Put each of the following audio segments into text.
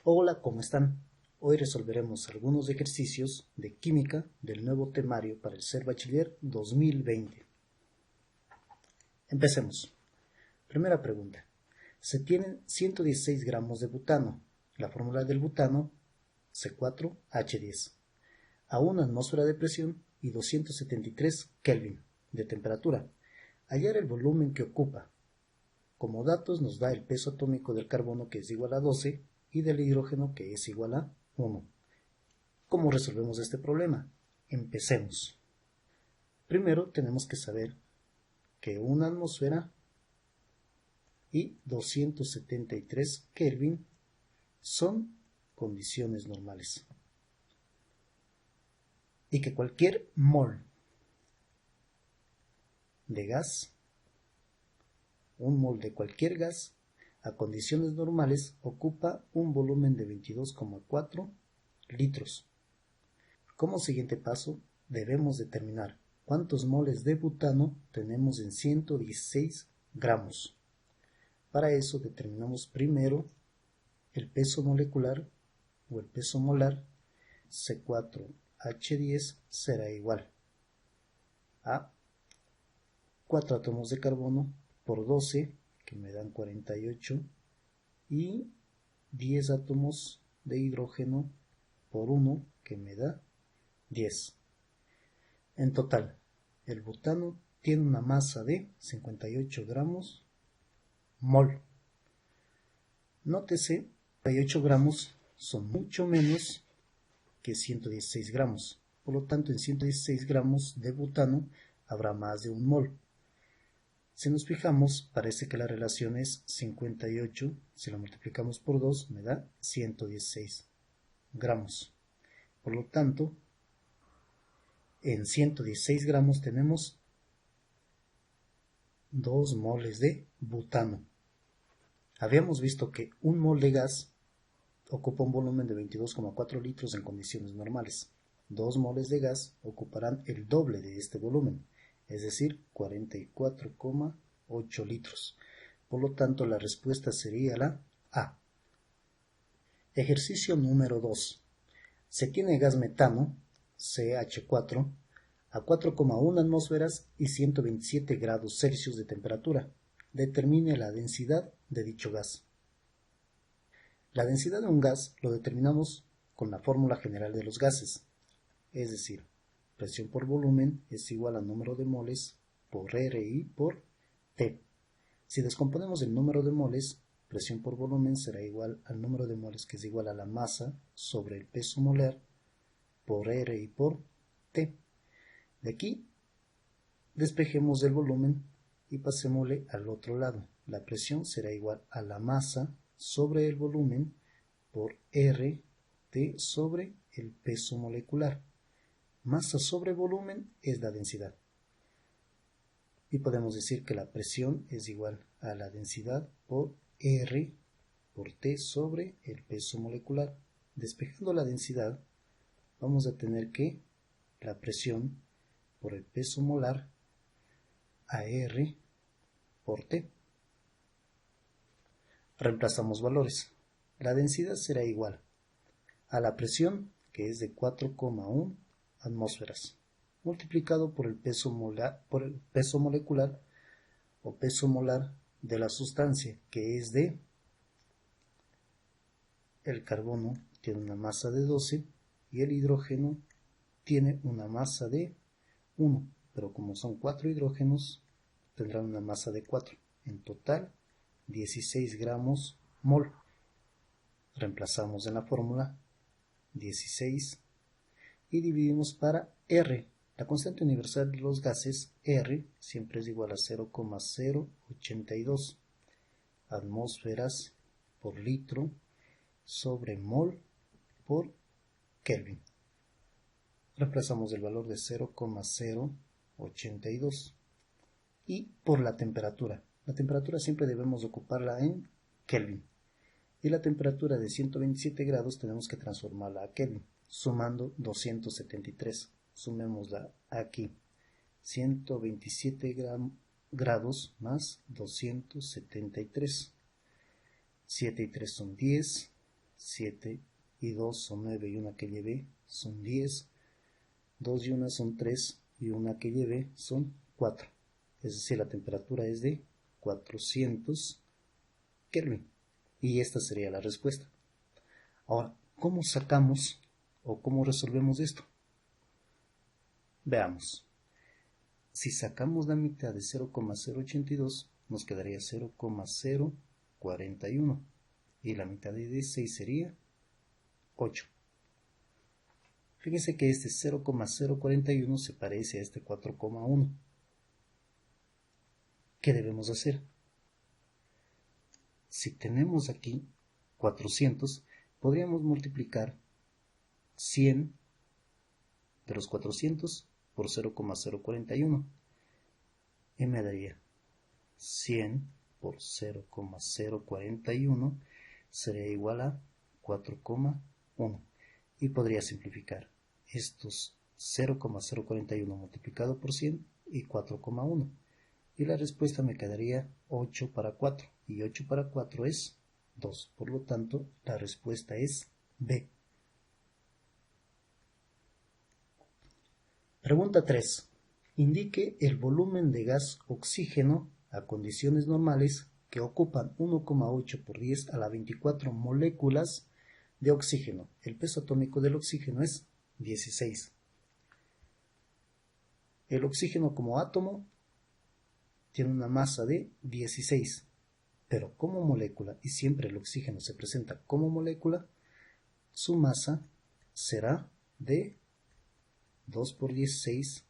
Hola, ¿cómo están? Hoy resolveremos algunos ejercicios de química del nuevo temario para el Ser Bachiller 2020. Empecemos. Primera pregunta. Se tienen 116 gramos de butano. La fórmula del butano, C4H10, a 1 atmósfera de presión y 273 Kelvin de temperatura. Hallar el volumen que ocupa. Como datos nos da el peso atómico del carbono, que es igual a 12, y del hidrógeno, que es igual a 1. ¿Cómo resolvemos este problema? Empecemos. Primero tenemos que saber que una atmósfera y 273 Kelvin son condiciones normales, y que cualquier mol de gas, un mol de cualquier gas, a condiciones normales ocupa un volumen de 22,4 litros. Como siguiente paso, debemos determinar cuántos moles de butano tenemos en 116 gramos. Para eso determinamos primero el peso molecular o el peso molar. C4H10 será igual a 4 átomos de carbono por 12, que me dan 48, y 10 átomos de hidrógeno por 1, que me da 10. En total, el butano tiene una masa de 58 gramos mol. Nótese, 58 gramos son mucho menos que 116 gramos. Por lo tanto, en 116 gramos de butano habrá más de un mol. Si nos fijamos, parece que la relación es 58, si la multiplicamos por 2 me da 116 gramos. Por lo tanto, en 116 gramos tenemos 2 moles de butano. Habíamos visto que un mol de gas ocupa un volumen de 22,4 litros en condiciones normales. 2 moles de gas ocuparán el doble de este volumen, es decir, 44,8 litros. Por lo tanto, la respuesta sería la A. Ejercicio número 2. Se tiene gas metano, CH4, a 4,1 atmósferas y 127 grados Celsius de temperatura. Determine la densidad de dicho gas. La densidad de un gas lo determinamos con la fórmula general de los gases, es decir, presión por volumen es igual al número de moles por RI por T. Si descomponemos el número de moles, presión por volumen será igual al número de moles, que es igual a la masa sobre el peso molar por RI por T. De aquí despejemos del volumen y pasémosle al otro lado. La presión será igual a la masa sobre el volumen por RT sobre el peso molecular. Masa sobre volumen es la densidad. Y podemos decir que la presión es igual a la densidad por R por T sobre el peso molecular. Despejando la densidad, vamos a tener que la presión por el peso molar a R por T. Reemplazamos valores. La densidad será igual a la presión, que es de 4,1 atmósferas, multiplicado por el peso molecular o peso molar de la sustancia, que es de el carbono tiene una masa de 12 y el hidrógeno tiene una masa de 1, pero como son 4 hidrógenos tendrán una masa de 4. En total 16 gramos mol. Reemplazamos en la fórmula 16 y dividimos para R. La constante universal de los gases, R, siempre es igual a 0,082 atmósferas por litro sobre mol por Kelvin. Reemplazamos el valor de 0,082 y por la temperatura. La temperatura siempre debemos ocuparla en Kelvin. Y la temperatura de 127 grados tenemos que transformarla a Kelvin, sumando 273. Sumémosla aquí. 127 grados más 273. 7 y 3 son 10. 7 y 2 son 9 y una que llevé son 10, 2 y una son 3 y una que llevé son 4. Es decir, la temperatura es de 400 Kelvin. Y esta sería la respuesta. Ahora, ¿cómo sacamos o cómo resolvemos esto? Veamos. Si sacamos la mitad de 0,082, nos quedaría 0,041. Y la mitad de 16 sería 8. Fíjense que este 0,041 se parece a este 4,1. ¿Qué debemos hacer? Si tenemos aquí 400, podríamos multiplicar 100 de los 400 por 0,041 y me daría 100 por 0,041 sería igual a 4,1 y podría simplificar estos 0,041 multiplicado por 100 y 4,1 y la respuesta me quedaría 8 para 4 y 8 para 4 es 2, por lo tanto la respuesta es B. Pregunta 3. Indique el volumen de gas oxígeno a condiciones normales que ocupan 1,8 por 10 a la 24 moléculas de oxígeno. El peso atómico del oxígeno es 16. El oxígeno como átomo tiene una masa de 16, pero como molécula, y siempre el oxígeno se presenta como molécula, su masa será de 2 por 16,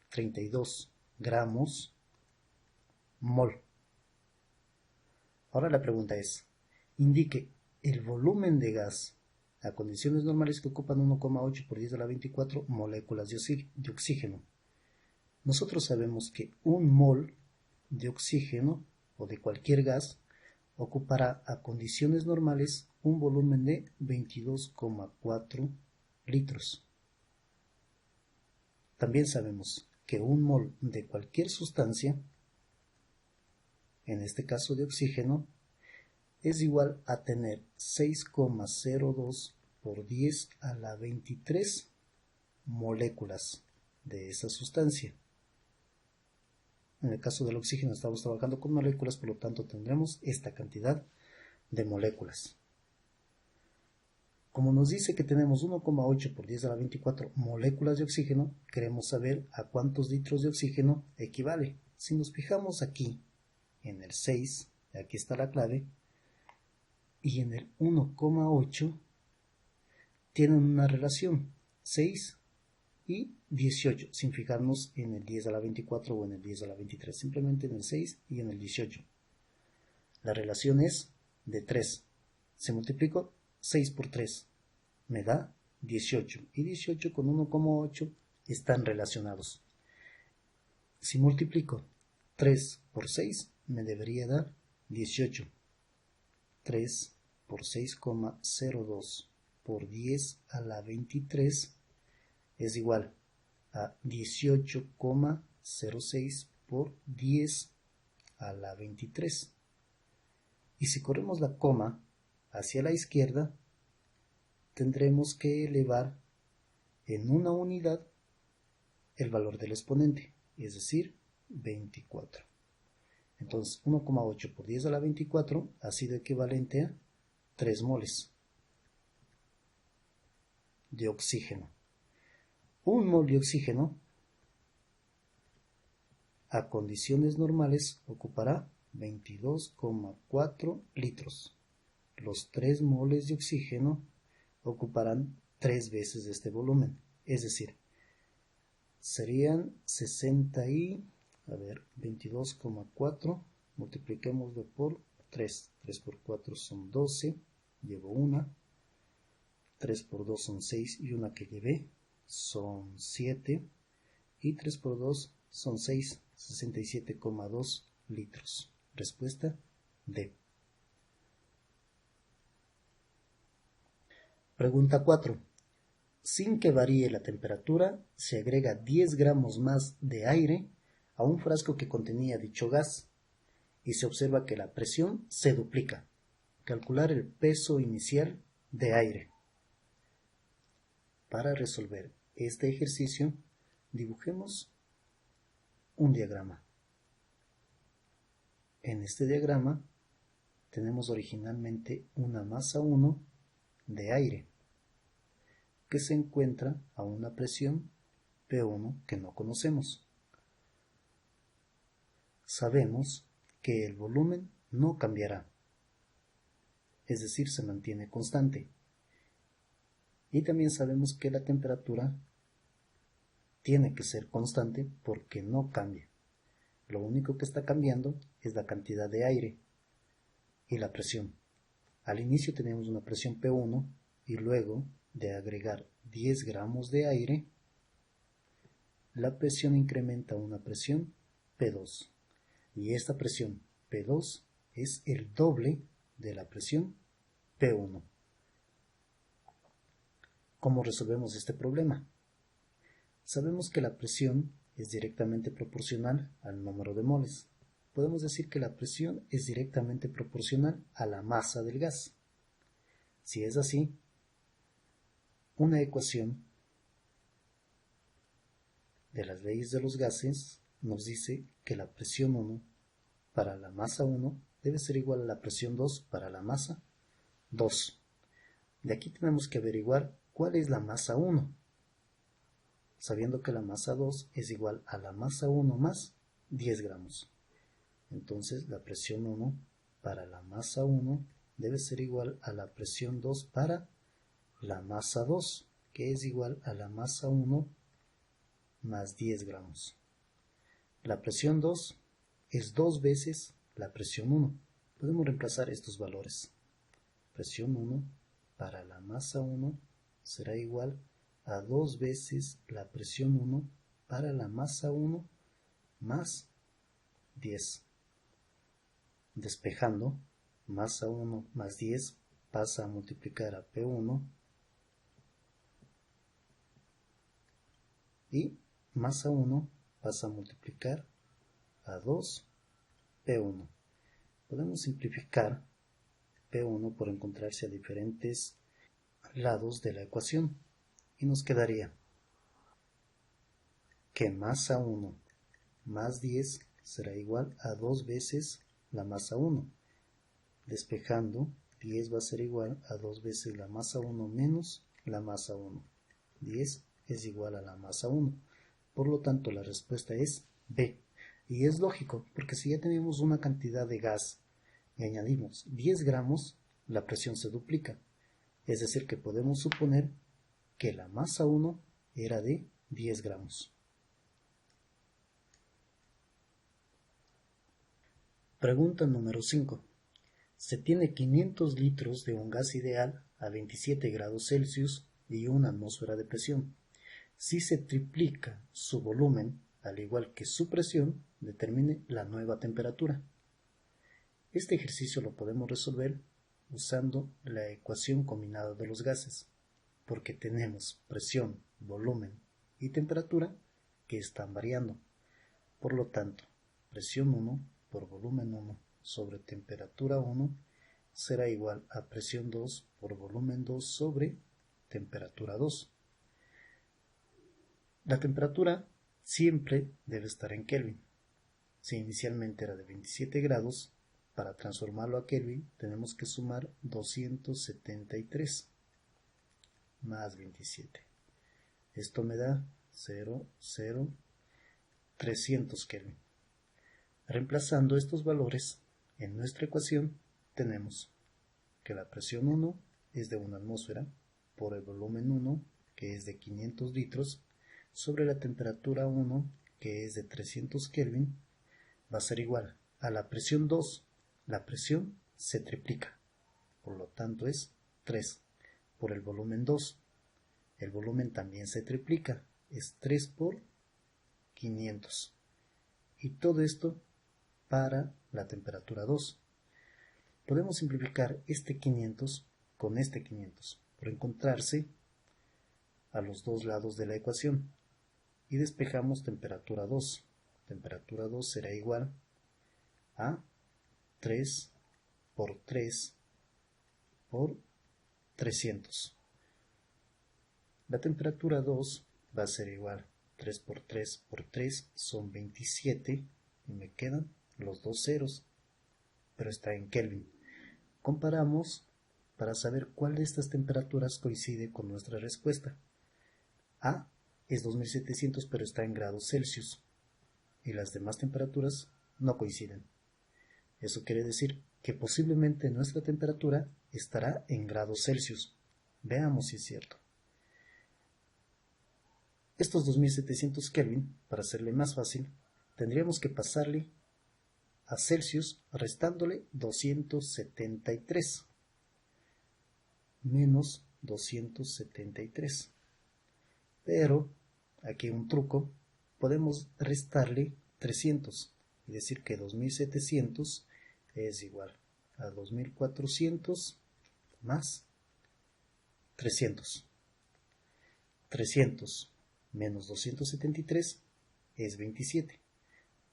32 gramos mol. Ahora la pregunta es, indique el volumen de gas a condiciones normales que ocupan 1,8 por 10 a la 24 moléculas de oxígeno. Nosotros sabemos que un mol de oxígeno o de cualquier gas ocupará a condiciones normales un volumen de 22,4 litros. También sabemos que un mol de cualquier sustancia, en este caso de oxígeno, es igual a tener 6,02 por 10 a la 23 moléculas de esa sustancia. En el caso del oxígeno estamos trabajando con moléculas, por lo tanto tendremos esta cantidad de moléculas. Como nos dice que tenemos 1,8 por 10 a la 24 moléculas de oxígeno, queremos saber a cuántos litros de oxígeno equivale. Si nos fijamos aquí en el 6, aquí está la clave, y en el 1,8 tienen una relación 6 y 18, sin fijarnos en el 10 a la 24 o en el 10 a la 23, simplemente en el 6 y en el 18. La relación es de 3. Se multiplicó 6 por 3, me da 18, y 18 con 1,8 están relacionados. Si multiplico 3 por 6, me debería dar 18. 3 por 6,02 por 10 a la 23 es igual a 18,06 por 10 a la 23. Y si corremos la coma hacia la izquierda, tendremos que elevar en una unidad el valor del exponente, es decir, 24. Entonces 1,8 por 10 a la 24 ha sido equivalente a 3 moles de oxígeno. Un mol de oxígeno a condiciones normales ocupará 22,4 litros. Los 3 moles de oxígeno ocuparán 3 veces este volumen, es decir, serían 22,4, multipliquémoslo por 3, 3 por 4 son 12, llevo una, 3 por 2 son 6 y una que llevé son 7, y 3 por 2 son 6, 67,2 litros. Respuesta D. Pregunta 4. Sin que varíe la temperatura, se agrega 10 gramos más de aire a un frasco que contenía dicho gas y se observa que la presión se duplica. Calcular el peso inicial de aire. Para resolver este ejercicio, dibujemos un diagrama. En este diagrama tenemos originalmente una masa 1 de aire que se encuentra a una presión P1 que no conocemos. Sabemos que el volumen no cambiará, es decir, se mantiene constante. Y también sabemos que la temperatura tiene que ser constante porque no cambia. Lo único que está cambiando es la cantidad de aire y la presión. Al inicio tenemos una presión P1 y luego de agregar 10 gramos de aire, la presión incrementa a una presión P2. Y esta presión P2 es el doble de la presión P1. ¿Cómo resolvemos este problema? Sabemos que la presión es directamente proporcional al número de moles. Podemos decir que la presión es directamente proporcional a la masa del gas. Si es así, una ecuación de las leyes de los gases nos dice que la presión 1 para la masa 1 debe ser igual a la presión 2 para la masa 2. De aquí tenemos que averiguar cuál es la masa 1, sabiendo que la masa 2 es igual a la masa 1 más 10 gramos. Entonces la presión 1 para la masa 1 debe ser igual a la presión 2 para la masa 2, que es igual a la masa 1 más 10 gramos. La presión 2 es 2 veces la presión 1. Podemos reemplazar estos valores. Presión 1 para la masa 1 será igual a 2 veces la presión 1 para la masa 1 más 10. Despejando, masa 1 más 10 pasa a multiplicar a P1 y masa 1 pasa a multiplicar a 2 P1. Podemos simplificar P1 por encontrarse a diferentes lados de la ecuación y nos quedaría que masa 1 más 10 será igual a 2 veces la masa 1. Despejando, 10 va a ser igual a 2 veces la masa 1 menos la masa 1. 10 es igual a la masa 1. Por lo tanto, la respuesta es B. Y es lógico, porque si ya tenemos una cantidad de gas y añadimos 10 gramos, la presión se duplica. Es decir, que podemos suponer que la masa 1 era de 10 gramos. Pregunta número 5. Se tiene 500 litros de un gas ideal a 27 grados Celsius y una atmósfera de presión. Si se triplica su volumen, al igual que su presión, determine la nueva temperatura. Este ejercicio lo podemos resolver usando la ecuación combinada de los gases, porque tenemos presión, volumen y temperatura que están variando. Por lo tanto, presión 1 por volumen 1 sobre temperatura 1 será igual a presión 2 por volumen 2 sobre temperatura 2. La temperatura siempre debe estar en Kelvin. Si inicialmente era de 27 grados, para transformarlo a Kelvin tenemos que sumar 273 más 27. Esto me da 300 Kelvin. Reemplazando estos valores en nuestra ecuación, tenemos que la presión 1 es de 1 atmósfera por el volumen 1, que es de 500 litros, sobre la temperatura 1, que es de 300 Kelvin, va a ser igual a la presión 2. La presión se triplica, por lo tanto es 3 por el volumen 2. El volumen también se triplica, es 3 por 500. Y todo esto para la temperatura 2. Podemos simplificar este 500 con este 500 por encontrarse a los dos lados de la ecuación y despejamos temperatura 2. Temperatura 2 será igual a 3 por 3 por 300. La temperatura 2 va a ser igual 3 por 3 por 3 son 27 y me quedan los dos ceros, pero está en Kelvin. Comparamos para saber cuál de estas temperaturas coincide con nuestra respuesta. A es 2700 pero está en grados Celsius y las demás temperaturas no coinciden. Eso quiere decir que posiblemente nuestra temperatura estará en grados Celsius. Veamos si es cierto. Estos 2700 Kelvin, para hacerle más fácil, tendríamos que pasarle a Celsius restándole 273 menos 273. Pero aquí hay un truco, podemos restarle 300 y decir que 2700 es igual a 2400 más 300. 300 menos 273 es 27.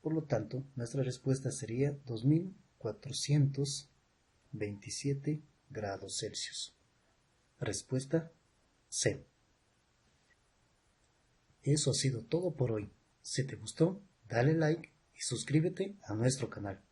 Por lo tanto, nuestra respuesta sería 2427 grados Celsius. Respuesta C. Eso ha sido todo por hoy. Si te gustó, dale like y suscríbete a nuestro canal.